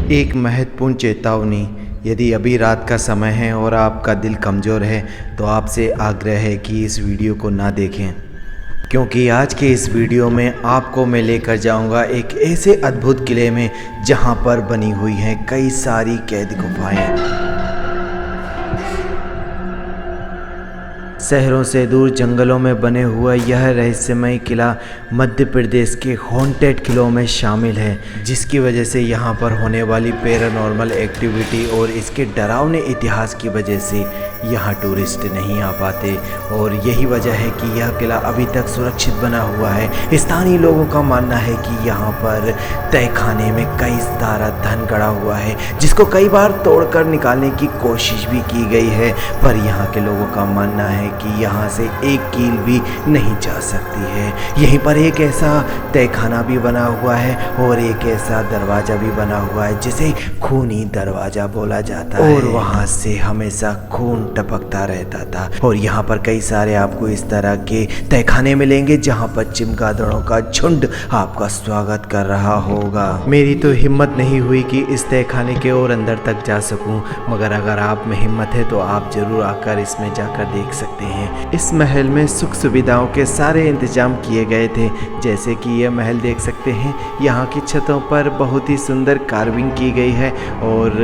एक महत्वपूर्ण चेतावनी। यदि अभी रात का समय है और आपका दिल कमज़ोर है तो आपसे आग्रह है कि इस वीडियो को ना देखें, क्योंकि आज के इस वीडियो में आपको मैं लेकर जाऊंगा एक ऐसे अद्भुत किले में जहां पर बनी हुई हैं कई सारी कैद गुफाएं। शहरों से दूर जंगलों में बने हुआ यह रहस्यमय किला मध्य प्रदेश के हॉन्टेड किलों में शामिल है, जिसकी वजह से यहाँ पर होने वाली पैरानॉर्मल एक्टिविटी और इसके डरावने इतिहास की वजह से यहाँ टूरिस्ट नहीं आ पाते। और यही वजह है कि यह किला अभी तक सुरक्षित बना हुआ है। स्थानीय लोगों का मानना है कि यहाँ पर तहखाने में कई सारा धन गड़ा हुआ है, जिसको कई बार तोड़कर निकालने की कोशिश भी की गई है, पर यहाँ के लोगों का मानना है कि यहाँ से एक कील भी नहीं जा सकती है। यहीं पर एक ऐसा तहखाना भी बना हुआ है और एक ऐसा दरवाज़ा भी बना हुआ है जिसे खूनी दरवाज़ा बोला जाता है, और वहाँ से हमेशा खून टपकता रहता था। और यहाँ पर कई सारे आपको इस तरह के तहखाने मिलेंगे जहाँ पर चमगादड़ों का झुंड आपका स्वागत कर रहा होगा। मेरी तो हिम्मत नहीं हुई कि इस तहखाने के और अंदर तक जा सकूं, मगर अगर आप में हिम्मत है तो आप जरूर आकर इसमें जाकर देख सकते हैं। इस महल में सुख सुविधाओं के सारे इंतजाम किए गए थे, जैसे कि यह महल देख सकते हैं। यहाँ की छतों पर बहुत ही सुंदर कार्विंग की गई है और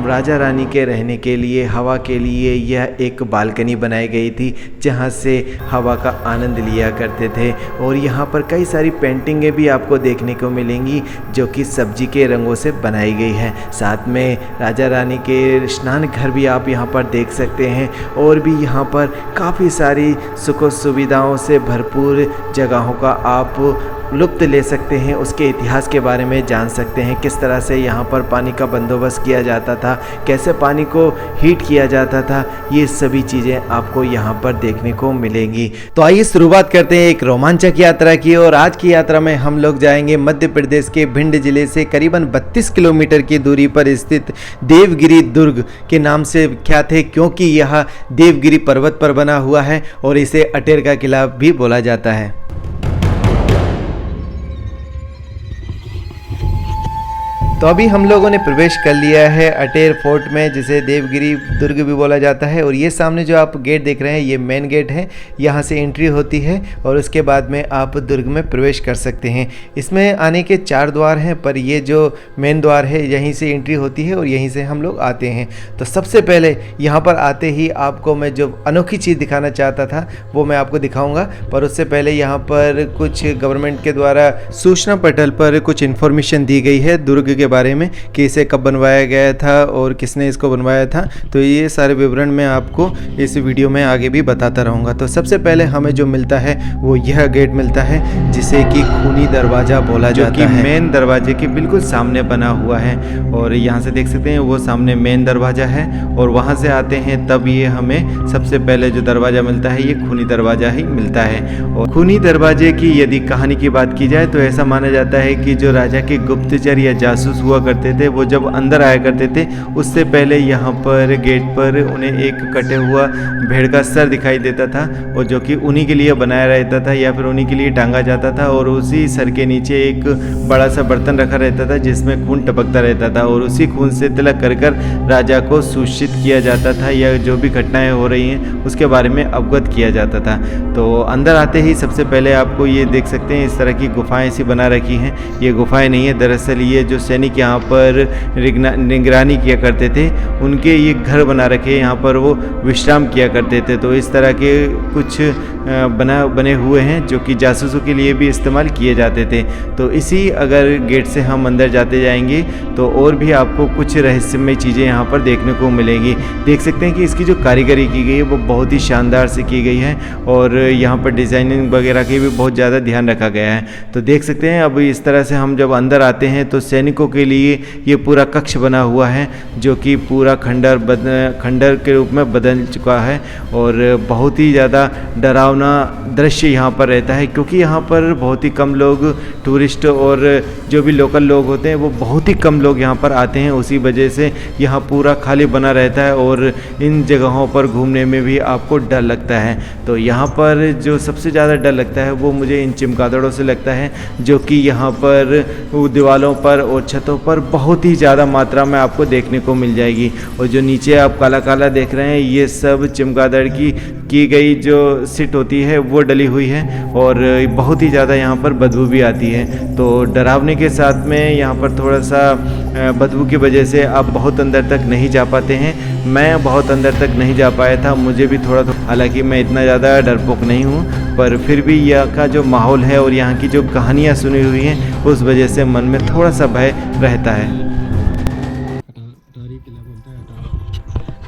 राजा रानी के रहने के लिए, हवा के लिए यह एक बालकनी बनाई गई थी जहाँ से हवा का आनंद लिया करते थे। और यहाँ पर कई सारी पेंटिंगें भी आपको देखने को मिलेंगी जो कि सब्जी के रंगों से बनाई गई हैं। साथ में राजा रानी के स्नान घर भी आप यहाँ पर देख सकते हैं, और भी यहाँ पर काफ़ी सारी सुख सुविधाओं से भरपूर जगहों का आप लुत्फ़ ले सकते हैं। उसके इतिहास के बारे में जान सकते हैं, किस तरह से यहाँ पर पानी का बंदोबस्त किया जाता था, कैसे पानी को हीट किया जाता था, ये सभी चीज़ें आपको यहाँ पर देखने को मिलेंगी। तो आइए शुरुआत करते हैं एक रोमांचक यात्रा की। और आज की यात्रा में हम लोग जाएंगे मध्य प्रदेश के भिंड जिले से करीबन 32 किलोमीटर की दूरी पर स्थित देवगिरी दुर्ग के नाम से विख्यात है, क्योंकि यह देवगिरी पर्वत पर बना हुआ है और इसे अटेर का किला भी बोला जाता है। तो अभी हम लोगों ने प्रवेश कर लिया है अटेर फोर्ट में, जिसे देवगिरी दुर्ग भी बोला जाता है। और ये सामने जो आप गेट देख रहे हैं ये मेन गेट है, यहाँ से एंट्री होती है और उसके बाद में आप दुर्ग में प्रवेश कर सकते हैं। इसमें आने के 4 द्वार हैं, पर ये जो मेन द्वार है यहीं से एंट्री होती है और यहीं से हम लोग आते हैं। तो सबसे पहले यहाँ पर आते ही आपको मैं जो अनोखी चीज़ दिखाना चाहता था वो मैं आपको दिखाऊँगा, पर उससे पहले यहाँ पर कुछ गवर्नमेंट के द्वारा सूचना पटल पर कुछ इन्फॉर्मेशन दी गई है दुर्ग के बारे में कि इसे कब बनवाया गया था और किसने इसको बनवाया था। तो ये सारे विवरण मैं आपको इस वीडियो में आगे भी बताता रहूँगा। तो सबसे पहले हमें जो मिलता है वो यह गेट मिलता है, जिसे कि खूनी दरवाज़ा बोला जाता है, मेन दरवाजे के बिल्कुल सामने बना हुआ है। और यहाँ से देख सकते हैं वो सामने मेन दरवाज़ा है, और वहाँ से आते हैं तब ये हमें सबसे पहले जो दरवाज़ा मिलता है ये खूनी दरवाज़ा ही मिलता है। और खूनी दरवाजे की यदि कहानी की बात की जाए तो ऐसा माना जाता है कि जो राजा के गुप्तचर या जासूस हुआ करते थे वो जब अंदर आया करते थे उससे पहले यहाँ पर गेट पर उन्हें एक कटे हुआ भेड़ का सर दिखाई देता था, और जो कि उन्हीं के लिए बनाया रहता था या फिर उन्हीं के लिए टांगा जाता था। और उसी सर के नीचे एक बड़ा सा बर्तन रखा रहता था जिसमें खून टपकता रहता था, और उसी खून से तिलक कर कर राजा को सूचित किया जाता था या जो भी घटनाएं हो रही हैं उसके बारे में अवगत किया जाता था। तो अंदर आते ही सबसे पहले आपको ये देख सकते हैं इस तरह की गुफाएं सी बना रखी हैं। ये गुफाएं नहीं है, दरअसल ये जो सैनिक यहाँ पर निगरानी किया करते थे उनके ये घर बना रखे, यहाँ पर वो विश्राम किया करते थे। तो इस तरह के कुछ बने हुए हैं जो कि जासूसों के लिए भी इस्तेमाल किए जाते थे। तो इसी अगर गेट से हम अंदर जाते जाएंगे तो और भी आपको कुछ रहस्यमय चीज़ें यहाँ पर देखने को मिलेंगी। देख सकते हैं कि इसकी जो कारीगरी की गई है वो बहुत ही शानदार से की गई है, और यहाँ पर डिज़ाइनिंग वगैरह की भी बहुत ज़्यादा ध्यान रखा गया है। तो देख सकते हैं अब इस तरह से हम जब अंदर आते हैं तो सैनिकों के लिए ये पूरा कक्ष बना हुआ है जो कि पूरा खंडर के रूप में बदल चुका है, और बहुत ही ज़्यादा डरावना दृश्य यहाँ पर रहता है, क्योंकि यहाँ पर बहुत ही कम लोग टूरिस्ट और जो भी लोकल लोग होते हैं वो बहुत ही कम लोग यहाँ पर आते हैं। उसी वजह से यहाँ पूरा खाली बना रहता है और इन जगहों पर घूमने में भी आपको डर लगता है। तो यहाँ पर जो सबसे ज़्यादा डर लगता है वो मुझे इन चमगादड़ों से लगता है, जो कि यहाँ पर दीवारों पर और छत छतों पर बहुत ही ज़्यादा मात्रा में आपको देखने को मिल जाएगी। और जो नीचे आप काला काला देख रहे हैं ये सब चमगादड़ की गई जो सिट होती है वो डली हुई है और बहुत ही ज़्यादा यहाँ पर बदबू भी आती है। तो डरावने के साथ में यहाँ पर थोड़ा सा बदबू की वजह से आप बहुत अंदर तक नहीं जा पाते हैं। मैं बहुत अंदर तक नहीं जा पाया था, मुझे भी थोड़ा, हालांकि मैं इतना ज़्यादा डरपोक नहीं हूँ, पर फिर भी यहाँ का जो माहौल है और यहाँ की जो कहानियाँ सुनी हुई हैं उस वजह से मन में थोड़ा सा भय रहता है।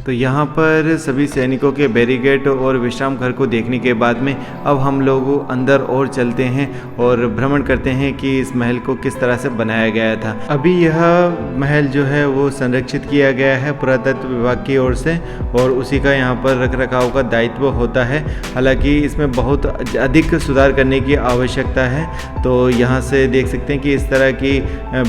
तो यहाँ पर सभी सैनिकों के बैरिकेड और विश्राम घर को देखने के बाद में अब हम लोग अंदर और चलते हैं और भ्रमण करते हैं कि इस महल को किस तरह से बनाया गया था। अभी यह महल जो है वो संरक्षित किया गया है पुरातत्व विभाग की ओर से और उसी का यहाँ पर रख रखाव का दायित्व होता है। हालांकि इसमें बहुत अधिक सुधार करने की आवश्यकता है। तो यहाँ से देख सकते हैं कि इस तरह की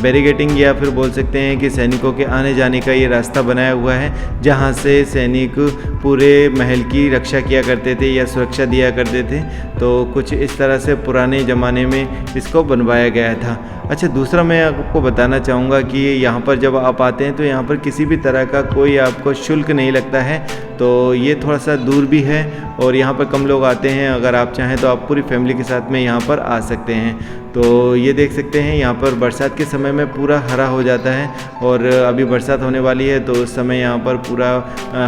बैरिकेडिंग या फिर बोल सकते हैं कि सैनिकों के आने जाने का ये रास्ता बनाया हुआ है, जहाँ से सैनिक पूरे महल की रक्षा किया करते थे या सुरक्षा दिया करते थे। तो कुछ इस तरह से पुराने ज़माने में इसको बनवाया गया था। अच्छा, दूसरा मैं आपको बताना चाहूँगा कि यहाँ पर जब आप आते हैं तो यहाँ पर किसी भी तरह का कोई आपको शुल्क नहीं लगता है। तो ये थोड़ा सा दूर भी है और यहाँ पर कम लोग आते हैं। अगर आप चाहें तो आप पूरी फैमिली के साथ में यहाँ पर आ सकते हैं। तो ये देख सकते हैं यहाँ पर बरसात के समय में पूरा हरा हो जाता है और अभी बरसात होने वाली है तो उस समय यहाँ पर पूरा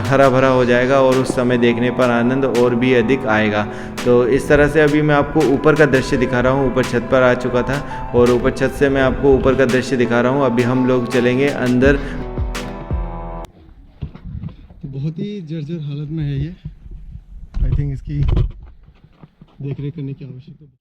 हरा भरा हो जाएगा और उस समय देखने पर आनंद और भी अधिक आएगा। तो इस तरह से अभी मैं आपको ऊपर का दृश्य दिखा रहा हूँ। ऊपर छत पर आ चुका था और ऊपर छत से मैं आपको ऊपर का दृश्य दिखा रहा हूँ। अभी हम लोग चलेंगे अंदर। बहुत ही जर्जर हालत में है ये। आई थिंक इसकी देख रेख करने की आवश्यकता।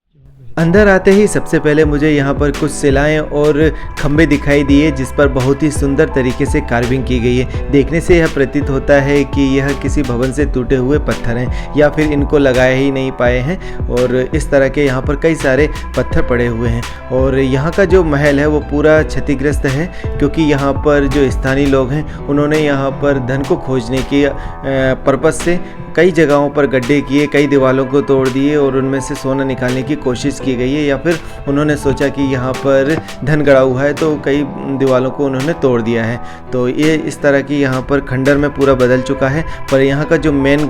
अंदर आते ही सबसे पहले मुझे यहाँ पर कुछ शिलाएं और खंभे दिखाई दिए जिस पर बहुत ही सुंदर तरीके से कार्विंग की गई है। देखने से यह प्रतीत होता है कि यह किसी भवन से टूटे हुए पत्थर हैं या फिर इनको लगाए ही नहीं पाए हैं और इस तरह के यहाँ पर कई सारे पत्थर पड़े हुए हैं। और यहाँ का जो महल है वो पूरा क्षतिग्रस्त है क्योंकि यहाँ पर जो स्थानीय लोग हैं उन्होंने यहाँ पर धन को खोजने की पर्पज़ से कई जगहों पर गड्ढे किए, कई दीवारों को तोड़ दिए और उनमें से सोना निकालने की कोशिश की गई है, या फिर उन्होंने सोचा कि यहाँ पर धन गड़ा हुआ है तो कई दीवारों को उन्होंने तोड़ दिया है। तो ये इस तरह की यहाँ पर खंडर में पूरा बदल चुका है। पर यहाँ का जो मेन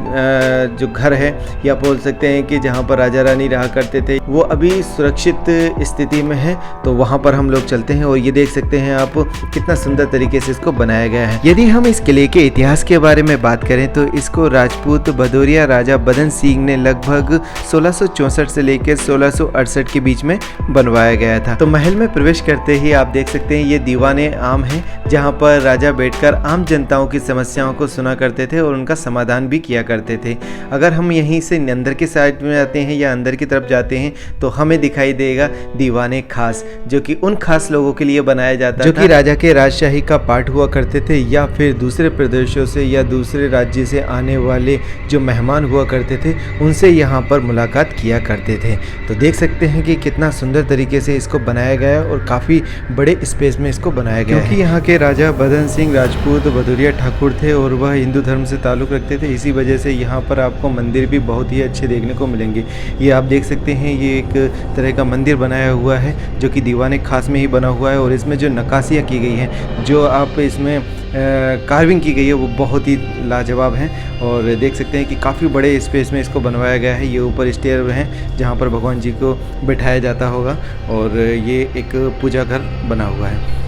जो घर है या बोल सकते हैं कि जहाँ पर राजा रानी रहा करते थे वो अभी सुरक्षित स्थिति में है। तो वहाँ पर हम लोग चलते हैं और ये देख सकते हैं आप कितना सुंदर तरीके से इसको बनाया गया है। यदि हम इस किले के इतिहास के बारे में बात करें तो इसको राजपूत भदौरिया राजा बदन सिंह ने लगभग 1664 से लेकर 1668 के बीच में बनवाया गया था। तो महल में प्रवेश करते ही आप देख सकते हैं ये दीवाने आम है जहां पर राजा बैठकर आम जनताओं की समस्याओं को सुना करते थे और उनका समाधान भी किया करते थे। अगर हम यहीं से अंदर के साइड में आते हैं या अंदर की तरफ जाते हैं तो हमें दिखाई देगा दीवाने खास, जो कि उन खास लोगों के लिए बनाया जाता है जो कि राजा के राजशाही का पार्ट हुआ करते थे या फिर दूसरे प्रदेशों से या दूसरे राज्य से आने वाले जो मेहमान हुआ करते थे उनसे यहाँ पर मुलाकात किया करते थे। तो देख सकते हैं कि कितना सुंदर तरीके से इसको बनाया गया है और काफ़ी बड़े स्पेस में इसको बनाया गया है। क्योंकि यहाँ के राजा बदन सिंह राजपूत भदौरिया ठाकुर थे और वह हिंदू धर्म से ताल्लुक़ रखते थे, इसी वजह से यहाँ पर आपको मंदिर भी बहुत ही अच्छे देखने को मिलेंगे। ये आप देख सकते हैं ये एक तरह का मंदिर बनाया हुआ है जो कि दीवाने खास में ही बना हुआ है और इसमें जो नक्काशियाँ की गई हैं, जो आप इसमें कार्विंग की गई है वो बहुत ही लाजवाब हैं। और देख सकते हैं कि काफ़ी बड़े स्पेस में इसको बनवाया गया है। ये ऊपर स्टेयर हैं जहाँ पर भगवान जी को बिठाया जाता होगा और ये एक पूजा घर बना हुआ है।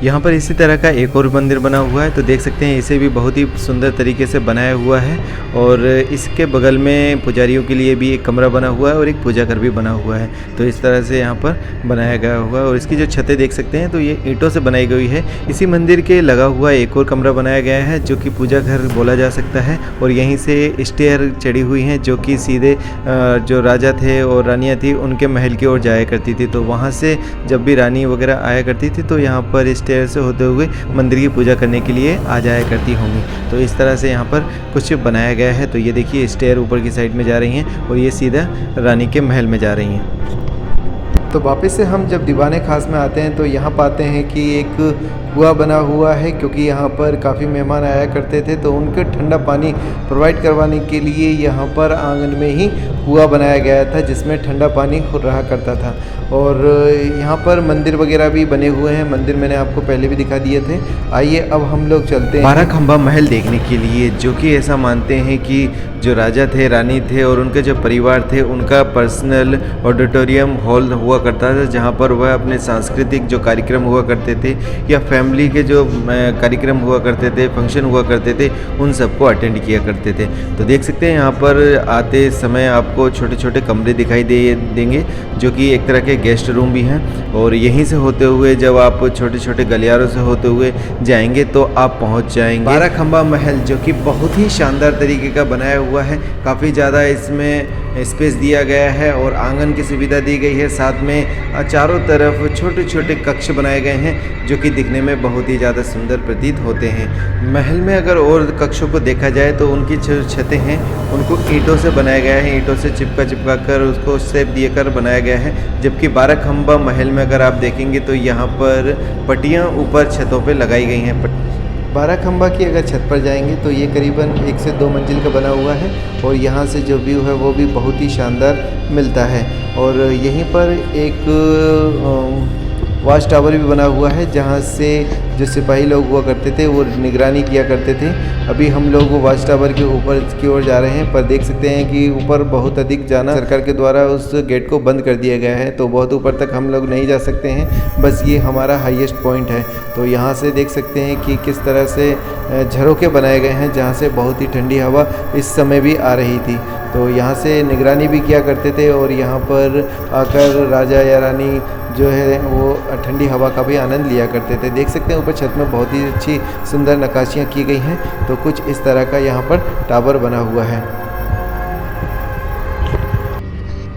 यहाँ पर इसी तरह का एक और मंदिर बना हुआ है, तो देख सकते हैं इसे भी बहुत ही सुंदर तरीके से बनाया हुआ है और इसके बगल में पुजारियों के लिए भी एक कमरा बना हुआ है और एक पूजा घर भी बना हुआ है। तो इस तरह से यहाँ पर बनाया गया हुआ है और इसकी जो छतें देख सकते हैं तो ये ईंटों से बनाई गई है। इसी मंदिर के लगा हुआ एक और कमरा बनाया गया है जो कि पूजा घर बोला जा सकता है और यहीं से स्टेयर चढ़ी हुई हैं जो कि सीधे जो राजा थे और रानियाँ थी उनके महल की ओर जाया करती थी। तो वहाँ से जब भी रानी वगैरह आया करती थी तो यहाँ पर स्टेयर से होते हुए मंदिर की पूजा करने के लिए आ जाया करती होंगी। तो इस तरह से यहाँ पर कुछ बनाया गया है। तो ये देखिए स्टेयर ऊपर की साइड में जा रही हैं और ये सीधा रानी के महल में जा रही हैं। तो वापस से हम जब दीवाने खास में आते हैं तो यहाँ पाते हैं कि एक कुआं बना हुआ है, क्योंकि यहाँ पर काफ़ी मेहमान आया करते थे तो उनके ठंडा पानी प्रोवाइड करवाने के लिए यहाँ पर आंगन में ही कुआं बनाया गया था जिसमें ठंडा पानी रहा करता था। और यहाँ पर मंदिर वगैरह भी बने हुए हैं। मंदिर मैंने आपको पहले भी दिखा दिए थे। आइए अब हम लोग चलते हैं बारह खंबा महल देखने के लिए, जो कि ऐसा मानते हैं कि जो राजा थे, रानी थे और उनके जो परिवार थे उनका पर्सनल ऑडिटोरियम हॉल हुआ करता था, जहाँ पर वह अपने सांस्कृतिक जो कार्यक्रम हुआ करते थे या फैमिली के जो कार्यक्रम हुआ करते थे, फंक्शन हुआ करते थे, उन सबको अटेंड किया करते थे। तो देख सकते हैं यहाँ पर आते समय आपको छोटे छोटे कमरे दिखाई देंगे जो कि एक तरह के गेस्ट रूम भी हैं। और यहीं से होते हुए जब आप छोटे छोटे गलियारों से होते हुए जाएंगे तो आप पहुँच जाएंगे बारह खंबा महल, जो कि बहुत ही शानदार तरीके का बनाया हुआ है। काफ़ी ज़्यादा इसमें स्पेस दिया गया है और आंगन की सुविधा दी गई है। साथ में चारों तरफ छोटे छोटे कक्ष बनाए गए हैं जो कि दिखने में बहुत ही ज़्यादा सुंदर प्रतीत होते हैं। महल में अगर और कक्षों को देखा जाए तो उनकी जो छतें हैं उनको ईंटों से बनाया गया है, ईंटों से चिपका कर उसको शेप देकर बनाया गया है। जबकि बारह खंबा महल में अगर आप देखेंगे तो यहाँ पर पट्टियाँ ऊपर छतों पर लगाई गई हैं। बारह खंबा की अगर छत पर जाएंगे तो ये करीबन 1 से 2 मंजिल का बना हुआ है और यहाँ से जो व्यू है वो भी बहुत ही शानदार मिलता है। और यहीं पर एक वॉच टावर भी बना हुआ है जहाँ से जो सिपाही लोग हुआ करते थे वो निगरानी किया करते थे। अभी हम लोग वो वॉच टावर के ऊपर की ओर जा रहे हैं, पर देख सकते हैं कि ऊपर बहुत अधिक जाना सरकार के द्वारा उस गेट को बंद कर दिया गया है, तो बहुत ऊपर तक हम लोग नहीं जा सकते हैं। बस ये हमारा हाईएस्ट पॉइंट है। तो यहाँ से देख सकते हैं कि किस तरह से झरोखे बनाए गए हैं जहाँ से बहुत ही ठंडी हवा इस समय भी आ रही थी। तो यहाँ से निगरानी भी किया करते थे और यहाँ पर आकर राजा या रानी जो है वो ठंडी हवा का भी आनंद लिया करते थे। देख सकते हैं ऊपर छत में बहुत ही अच्छी सुंदर नक्काशियाँ की गई हैं। तो कुछ इस तरह का यहाँ पर टावर बना हुआ है।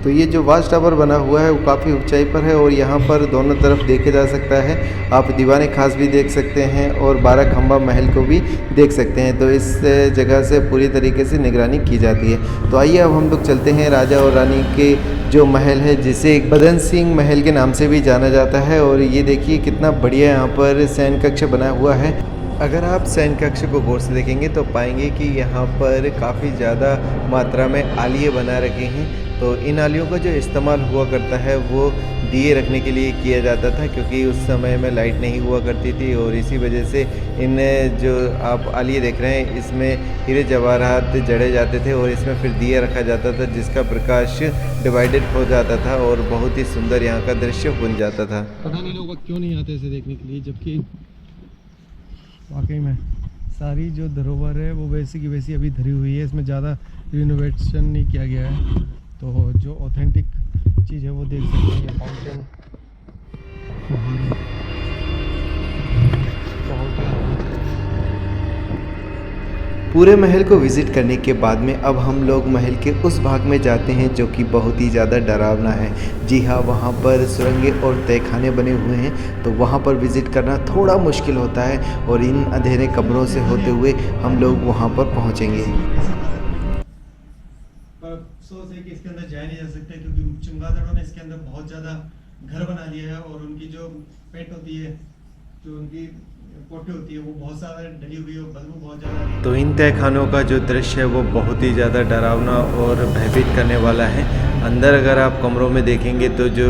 तो ये जो वॉच टावर बना हुआ है वो काफ़ी ऊंचाई पर है और यहाँ पर दोनों तरफ देखे जा सकता है। आप दीवाने खास भी देख सकते हैं और बारह खंबा महल को भी देख सकते हैं। तो इस जगह से पूरी तरीके से निगरानी की जाती है। तो आइए अब हम लोग चलते हैं राजा और रानी के जो महल है, जिसे बदन सिंह महल के नाम से भी जाना जाता है। और ये देखिए कितना बढ़िया यहाँ पर सैन कक्ष बना हुआ है। अगर आप सैन कक्ष को गौर से देखेंगे तो पाएंगे कि यहाँ पर काफ़ी ज़्यादा मात्रा में आलिये बना रखे हैं। तो इन आलियों का जो इस्तेमाल हुआ करता है वो दिए रखने के लिए किया जाता था, क्योंकि उस समय में लाइट नहीं हुआ करती थी। और इसी वजह से इन जो आप आलिये देख रहे हैं इसमें हीरे जवाहरात जड़े जाते थे और इसमें फिर दिया रखा जाता था जिसका प्रकाश डिवाइडेड हो जाता था और बहुत ही सुंदर यहाँ का दृश्य बन जाता था। पता नहीं लोग क्यों नहीं आते इसे देखने के लिए, जबकि वाकई में सारी जो धरोहर है वो वैसी की वैसी अभी धरी हुई है। इसमें ज़्यादा रिनोवेशन नहीं किया गया है। तो जो ऑथेंटिक चीज़ है वो देख सकते हैं। ये फाउंटेन पूरे महल को विज़िट करने के बाद में अब हम लोग महल के उस भाग में जाते हैं जो कि बहुत ही ज़्यादा डरावना है। जी हाँ, वहाँ पर सुरंगें और तहखाने बने हुए हैं, तो वहाँ पर विज़िट करना थोड़ा मुश्किल होता है और इन अंधेरे कमरों से होते हुए हम लोग वहाँ पर पहुँचेंगे। अफसोस है कि इसके अंदर जाया नहीं जा सकता, क्योंकि चमगादड़ों ने इसके अंदर बहुत ज़्यादा घर बना लिया है और उनकी जो पेट होती है, जो उनकी पोटी होती है, वो बहुत ज़्यादा डली हुई है और बदबू बहुत ज़्यादा। तो इन तहखानों का जो दृश्य है वो बहुत ही ज़्यादा डरावना और भयभीत करने वाला है। अंदर अगर आप कमरों में देखेंगे तो जो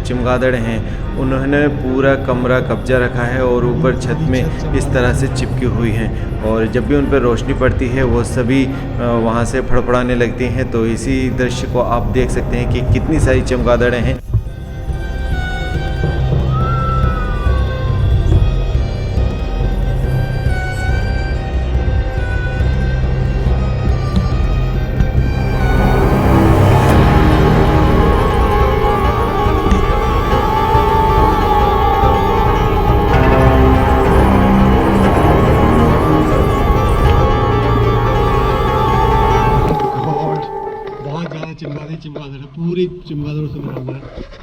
चमगादड़ हैं उन्होंने पूरा कमरा कब्जा रखा है और ऊपर छत में इस तरह से चिपकी हुई हैं और जब भी उन पर रोशनी पड़ती है वो सभी वहाँ से फड़फड़ाने लगती हैं। तो इसी दृश्य को आप देख सकते हैं कि कितनी सारी चमगादड़ें हैं। चमगादड़ पूरी चमगादड़ों से भरा हुआ है।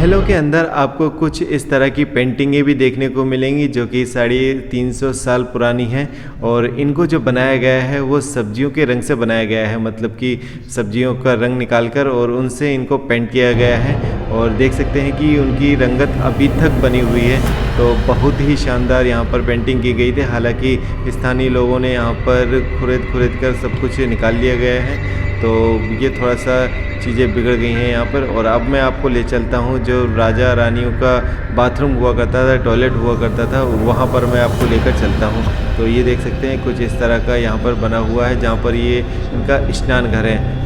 महलों के अंदर आपको कुछ इस तरह की पेंटिंगें भी देखने को मिलेंगी जो कि 350 साल पुरानी हैं और इनको जो बनाया गया है वो सब्जियों के रंग से बनाया गया है, मतलब कि सब्जियों का रंग निकालकर और उनसे इनको पेंट किया गया है और देख सकते हैं कि उनकी रंगत अभी तक बनी हुई है। तो बहुत ही शानदार यहाँ पर पेंटिंग की गई थी। हालांकि स्थानीय लोगों ने यहाँ पर खुरेद कर सब कुछ निकाल लिया गया है, तो ये थोड़ा सा चीज़ें बिगड़ गई हैं यहाँ पर। और अब मैं आपको ले चलता हूँ जो राजा रानियों का बाथरूम हुआ करता था, टॉयलेट हुआ करता था, वहाँ पर मैं आपको लेकर चलता हूँ। तो ये देख सकते हैं कुछ इस तरह का यहाँ पर बना हुआ है जहाँ पर ये इनका स्नान घर है।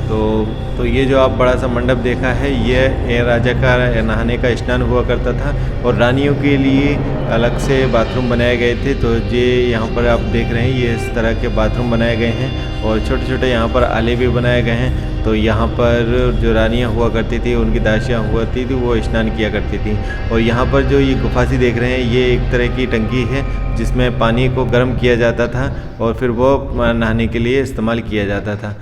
तो ये जो आप बड़ा सा मंडप देखा है ये राजा का नहाने का स्नान हुआ करता था और रानियों के लिए अलग से बाथरूम बनाए गए थे। तो ये यहाँ पर आप देख रहे हैं ये इस तरह के बाथरूम बनाए गए हैं और छोटे छोटे यहाँ पर आले भी बनाए गए हैं। तो यहाँ पर जो रानियाँ हुआ करती थी, उनकी दासियाँ हुआ थी वो स्नान किया करती थी। और यहाँ पर जो ये गुफा सी देख रहे हैं ये एक तरह की टंकी है जिसमें पानी को गर्म किया जाता था और फिर वो नहाने के लिए इस्तेमाल किया जाता था।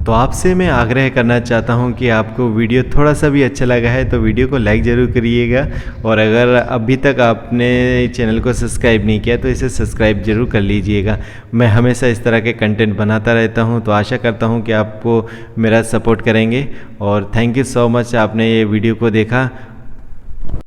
तो आपसे मैं आग्रह करना चाहता हूं कि आपको वीडियो थोड़ा सा भी अच्छा लगा है तो वीडियो को लाइक ज़रूर करिएगा और अगर अभी तक आपने चैनल को सब्सक्राइब नहीं किया तो इसे सब्सक्राइब ज़रूर कर लीजिएगा। मैं हमेशा इस तरह के कंटेंट बनाता रहता हूं, तो आशा करता हूं कि आपको मेरा सपोर्ट करेंगे और थैंक यू सो मच आपने ये वीडियो को देखा।